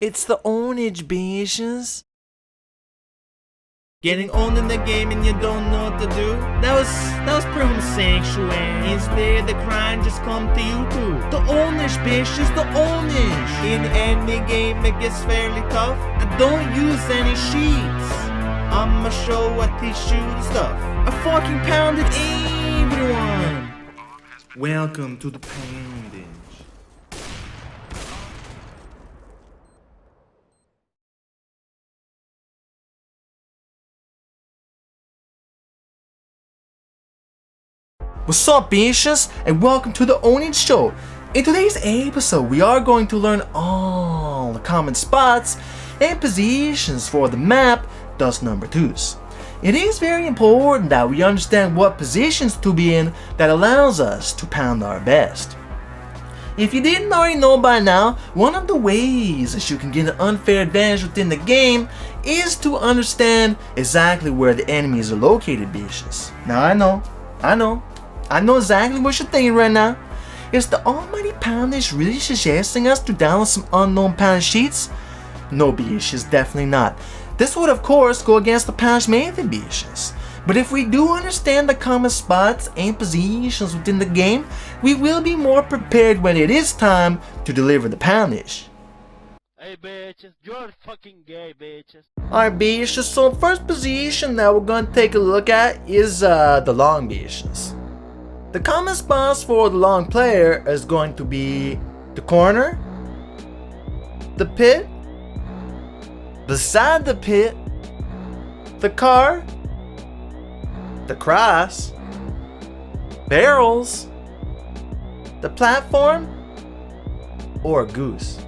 It's the Ownage, bitches. Getting old in the game and you don't know what to do. That was pretty homosexual. Instead the crime just come to you too. The Ownage, bitches, the Ownage. In any game it gets fairly tough. I don't use any sheets. I'ma show I teach you the stuff. I fucking pounded everyone. Welcome to the poundage. What's up, bitches, and welcome to the Ownage Show. In today's episode, we are going to learn all the common spots and positions for the map Dust Number 2s. It is very important that we understand what positions to be in that allows us to pound our best. If you didn't already know by now, one of the ways that you can get an unfair advantage within the game is to understand exactly where the enemies are located, bitches. Now I know exactly what you're thinking right now. Is the almighty poundage really suggesting us to download some unknown poundage sheets? No, bitches, definitely not. This would of course go against the poundage method, bitches. But if we do understand the common spots and positions within the game, we will be more prepared when it is time to deliver the poundage. Hey bitches, you're fucking gay bitches. Alright, bitches, so the first position that we're going to take a look at is the long, bitches. The common spots for the long player is going to be the corner, the pit, beside the pit, the car, the cross, barrels, the platform, or a goose.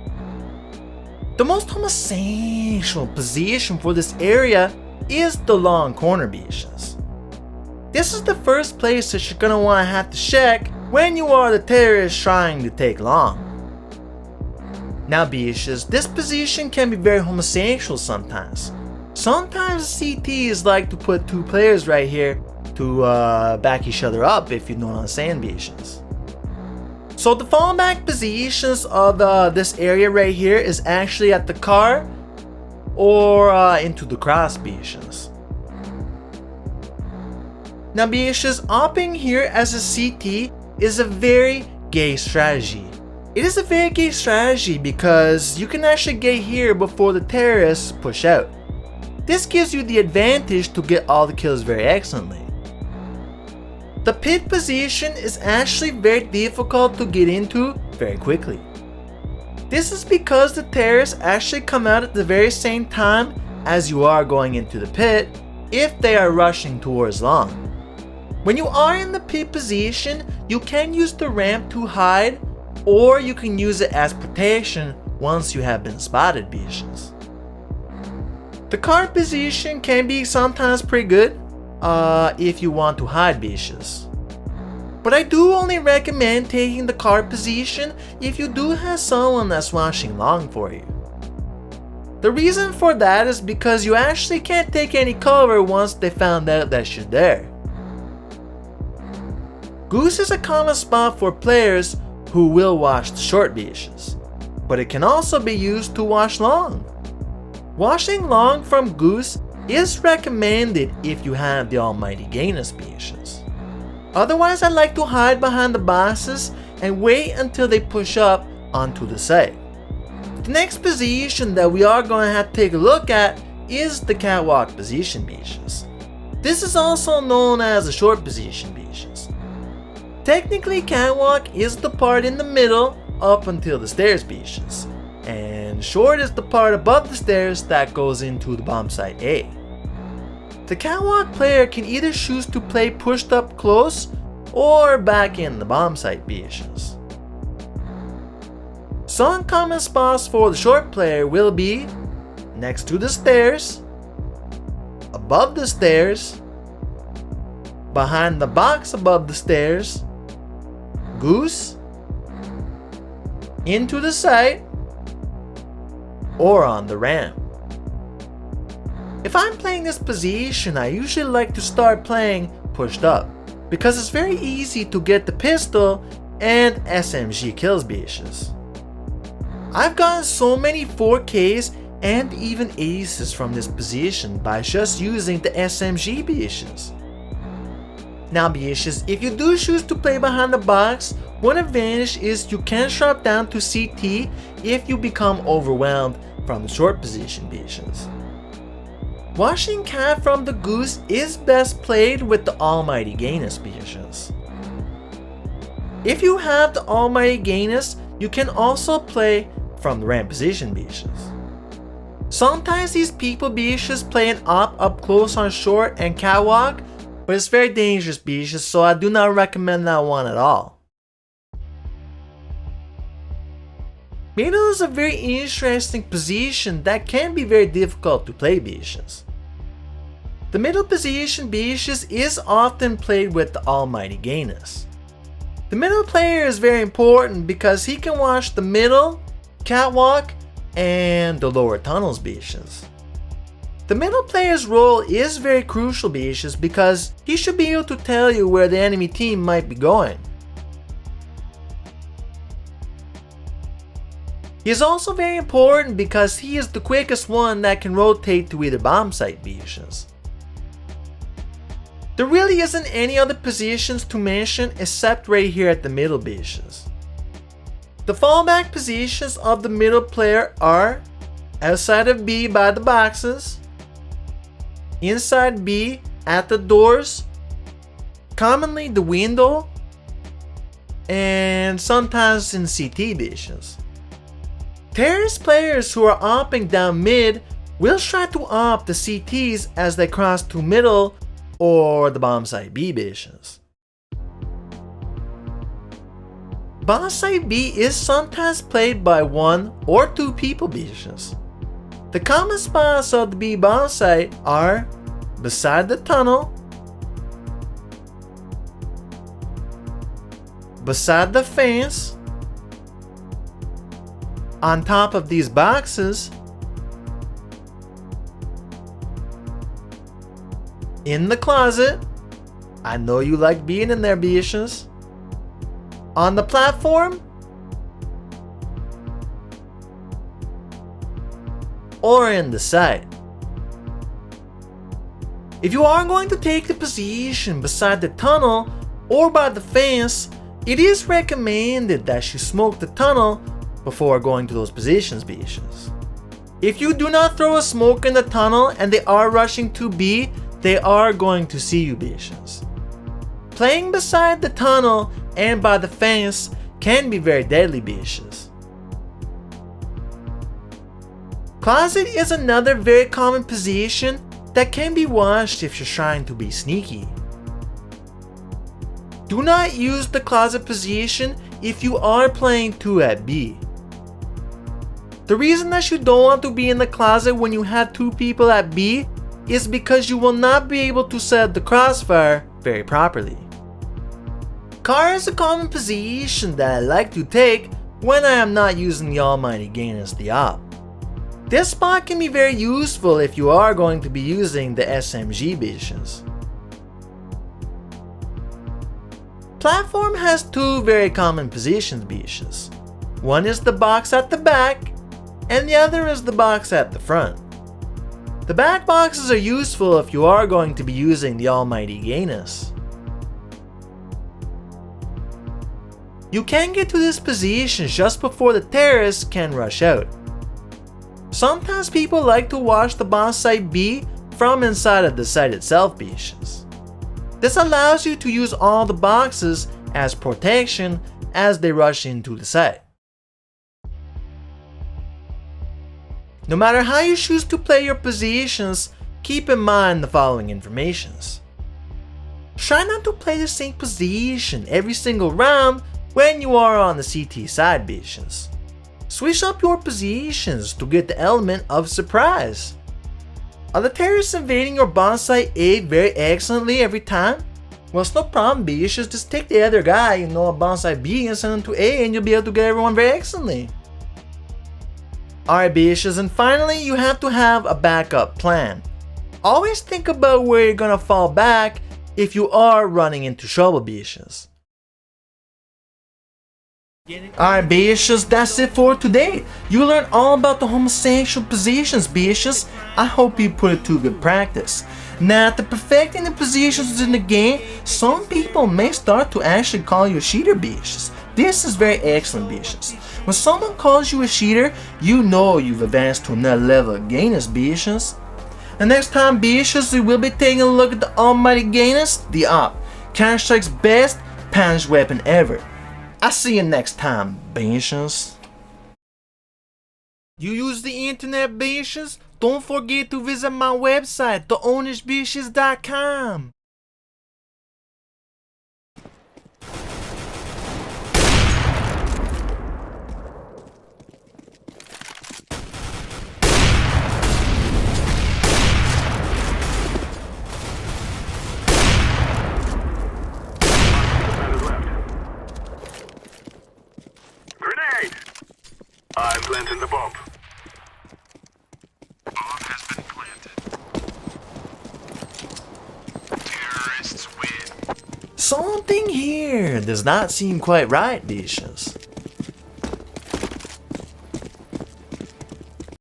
The most homosexual position for this area is the long corner, bitches. This is the first place that you're gonna wanna have to check when you are the terrorist trying to take long. Now, bitches, this position can be very homosexual sometimes. Sometimes CTs like to put two players right here to back each other up, if you know what I'm saying, bitches. So the fallback positions of this area right here is actually at the car or into the cross, bitches. Now, bitches, opping here as a CT is a very gay strategy. It is a very gay strategy because you can actually get here before the terrorists push out. This gives you the advantage to get all the kills very excellently. The pit position is actually very difficult to get into very quickly. This is because the terrorists actually come out at the very same time as you are going into the pit if they are rushing towards long. When you are in the pit position, you can use the ramp to hide, or you can use it as protection once you have been spotted, bitches. The car position can be sometimes pretty good if you want to hide, bitches. But I do only recommend taking the car position if you do have someone that's watching long for you. The reason for that is because you actually can't take any cover once they found out that you're there. Goose is a common spot for players who will watch the short, bitches, but it can also be used to watch long. Watching long from Goose is recommended if you have the almighty gayness, bitches. Otherwise, I like to hide behind the bosses and wait until they push up onto the site. The next position that we are going to have to take a look at is the catwalk position, bitches. This is also known as a short position, bitches. Technically, catwalk is the part in the middle up until the stairs, bitches, and short is the part above the stairs that goes into the bomb site A. The catwalk player can either choose to play pushed up close or back in the bomb site, bitches. Some common spots for the short player will be next to the stairs, above the stairs, behind the box above the stairs, goose, into the site, or on the ramp. If I'm playing this position, I usually like to start playing pushed up because it's very easy to get the pistol and SMG kills, bitches. I've gotten so many 4Ks and even aces from this position by just using the SMG bishes. Now bishes, if you do choose to play behind the box, one advantage is you can drop down to CT if you become overwhelmed from the short position bishes. Watching cat from the goose is best played with the almighty gayness bishes. If you have the almighty gayness, you can also play from the ramp position bishes. Sometimes these people bishes play an op up close on short and catwalk, but it's very dangerous bishes, so I do not recommend that one at all. Middle is a very interesting position that can be very difficult to play bishes. The middle position bishes is often played with the almighty gayness. The middle player is very important because he can watch the middle, catwalk, and the lower tunnels bishes. The middle player's role is very crucial bishes because he should be able to tell you where the enemy team might be going. He is also very important because he is the quickest one that can rotate to either bomb site bishes. There really isn't any other positions to mention except right here at the middle bishes. The fallback positions of the middle player are outside of B by the boxes, inside B at the doors, commonly the window, and sometimes in CT bishes. Terrorist players who are opping down mid will try to op the CTs as they cross to middle or the bomb site B bishes. Bomb site B is sometimes played by 1 or 2 people bishes. The common spots of the B bomb site are beside the tunnel, beside the fence, on top of these boxes, in the closet, I know you like being in there bishes, on the platform, or in the site. If you are going to take the position beside the tunnel or by the fence, it is recommended that you smoke the tunnel before going to those positions bishes. If you do not throw a smoke in the tunnel and they are rushing to B, they are going to see you bishes. Playing beside the tunnel and by the fence can be very deadly bishes. Closet is another very common position that can be watched if you're trying to be sneaky. Do not use the closet position if you are playing 2 at B. The reason that you don't want to be in the closet when you have 2 people at B is because you will not be able to set the crossfire very properly. Car is a common position that I like to take when I am not using the almighty gain as the op. This spot can be very useful if you are going to be using the SMG bishes. Platform has 2 very common positions bishes. One is the box at the back, and the other is the box at the front. The back boxes are useful if you are going to be using the almighty gayness. You can get to this position just before the terrorists can rush out. Sometimes people like to watch the bomb site B from inside of the site itself bishes. This allows you to use all the boxes as protection as they rush into the site. No matter how you choose to play your positions, keep in mind the following informations. Try not to play the same position every single round when you are on the CT side bishes. Switch up your positions to get the element of surprise. Are the terrorists invading your bomb site A very excellently every time? Well, it's no problem bishes, just take the other guy, on bomb site B and send him to A and you'll be able to get everyone very excellently. Alright bishes, and finally you have to have a backup plan. Always think about where you're gonna fall back if you are running into trouble bishes. Alright, bitches, that's it for today. You learned all about the homosexual positions, bitches. I hope you put it to good practice. Now, after perfecting the positions in the game, some people may start to actually call you a cheater, bitches. This is very excellent, bitches. When someone calls you a cheater, you know you've advanced to another level of gayness, bitches. And next time, bitches, we will be taking a look at the almighty gayness, the AWP, Counter-Strike's best punch weapon ever. I'll see you next time, bitches. You use the internet, bitches? Don't forget to visit my website, theownagebishes.com. I'm planting the bomb. Bomb has been planted. Terrorists win. Something here does not seem quite right, bitches.